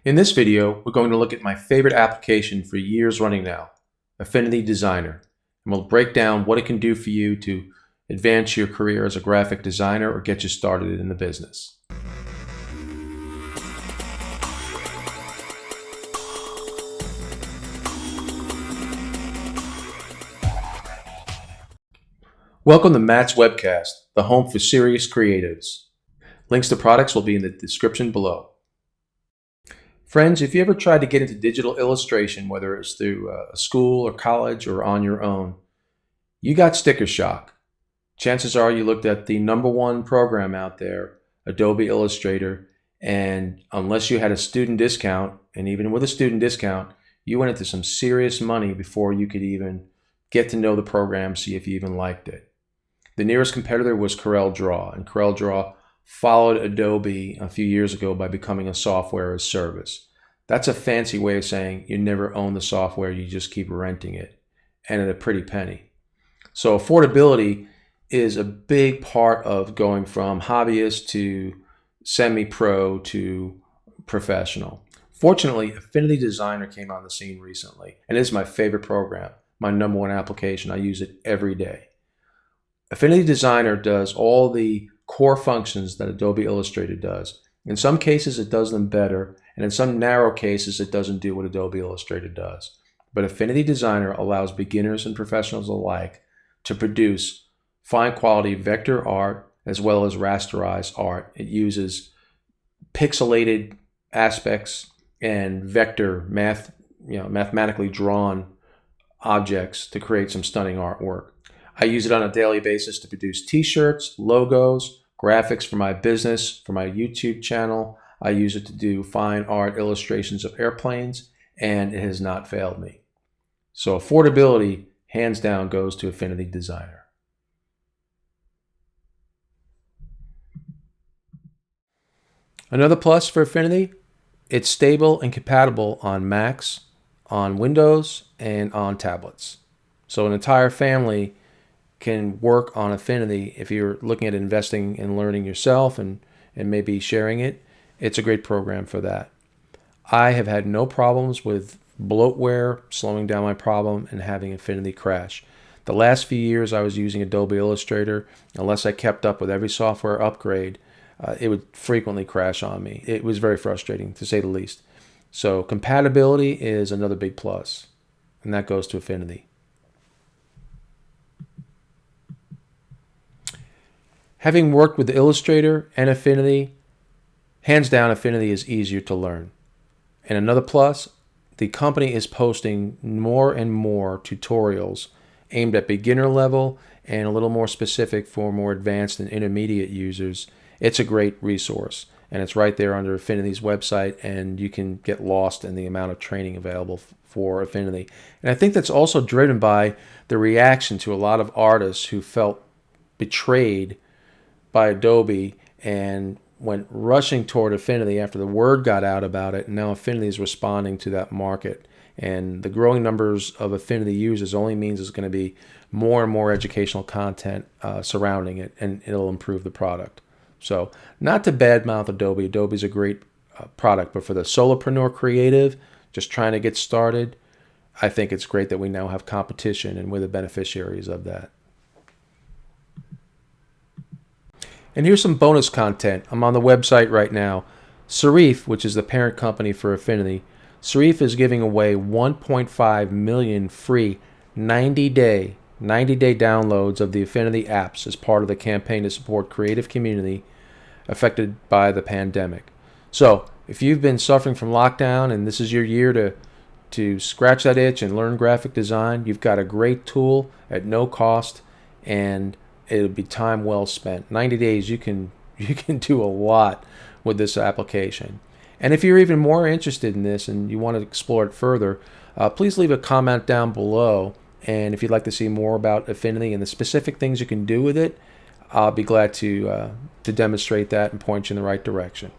In this video, we're going to look at my favorite application for years running now, Affinity Designer, and we'll break down what it can do for you to advance your career as a graphic designer or get you started in the business. Welcome to Matt's Webcast, the home for serious creatives. Links to products will be in the description below. Friends, if you ever tried to get into digital illustration, whether it's through a school or college or on your own, you got sticker shock. Chances are you looked at the #1 program out there, Adobe Illustrator, and unless you had a student discount, and even with a student discount, you went into some serious money before you could even get to know the program, see if you even liked it. The nearest competitor was CorelDRAW, and CorelDRAW followed Adobe a few years ago by becoming a software as service. That's a fancy way of saying you never own the software, you just keep renting it, and at a pretty penny. So affordability is a big part of going from hobbyist to semi-pro to professional. Fortunately, Affinity Designer came on the scene recently, and it is my favorite program, my #1 application. I use it every day. Affinity Designer does all the core functions that Adobe Illustrator does. In some cases, it does them better, and in some narrow cases, it doesn't do what Adobe Illustrator does. But Affinity Designer allows beginners and professionals alike to produce fine quality vector art as well as rasterized art. It uses pixelated aspects and vector mathematically drawn objects to create some stunning artwork. I use it on a daily basis to produce t-shirts, logos, graphics for my business, for my YouTube channel. I use it to do fine art illustrations of airplanes, and it has not failed me. So affordability, hands down, goes to Affinity Designer. Another plus for Affinity, it's stable and compatible on Macs, on Windows, and on tablets. So an entire family can work on Affinity. If you're looking at investing in learning yourself and maybe sharing it, it's a great program for that. I have had no problems with bloatware slowing down my problem and having Affinity crash. The last few years I was using Adobe Illustrator, unless I kept up with every software upgrade, it would frequently crash on me. It was very frustrating, to say the least. So compatibility is another big plus, and that goes to Affinity. Having worked with Illustrator and Affinity, hands down, Affinity is easier to learn. And another plus, the company is posting more and more tutorials aimed at beginner level and a little more specific for more advanced and intermediate users. It's a great resource, and it's right there under Affinity's website, and you can get lost in the amount of training available for Affinity. And I think that's also driven by the reaction to a lot of artists who felt betrayed by Adobe and went rushing toward Affinity after the word got out about it, and now Affinity is responding to that market. And the growing numbers of Affinity users only means there's going to be more and more educational content surrounding it, and it'll improve the product. So not to badmouth Adobe. Adobe's a great product, but for the solopreneur creative just trying to get started, I think it's great that we now have competition, and we're the beneficiaries of that. And here's some bonus content. I'm on the website right now. Serif, which is the parent company for Affinity, Serif is giving away 1.5 million free 90-day downloads of the Affinity apps as part of the campaign to support creative community affected by the pandemic. So if you've been suffering from lockdown and this is your year to scratch that itch and learn graphic design, you've got a great tool at no cost, and it'll be time well spent. 90 days, you can do a lot with this application. And if you're even more interested in this and you want to explore it further, please leave a comment down below. And if you'd like to see more about Affinity and the specific things you can do with it, I'll be glad to demonstrate that and point you in the right direction.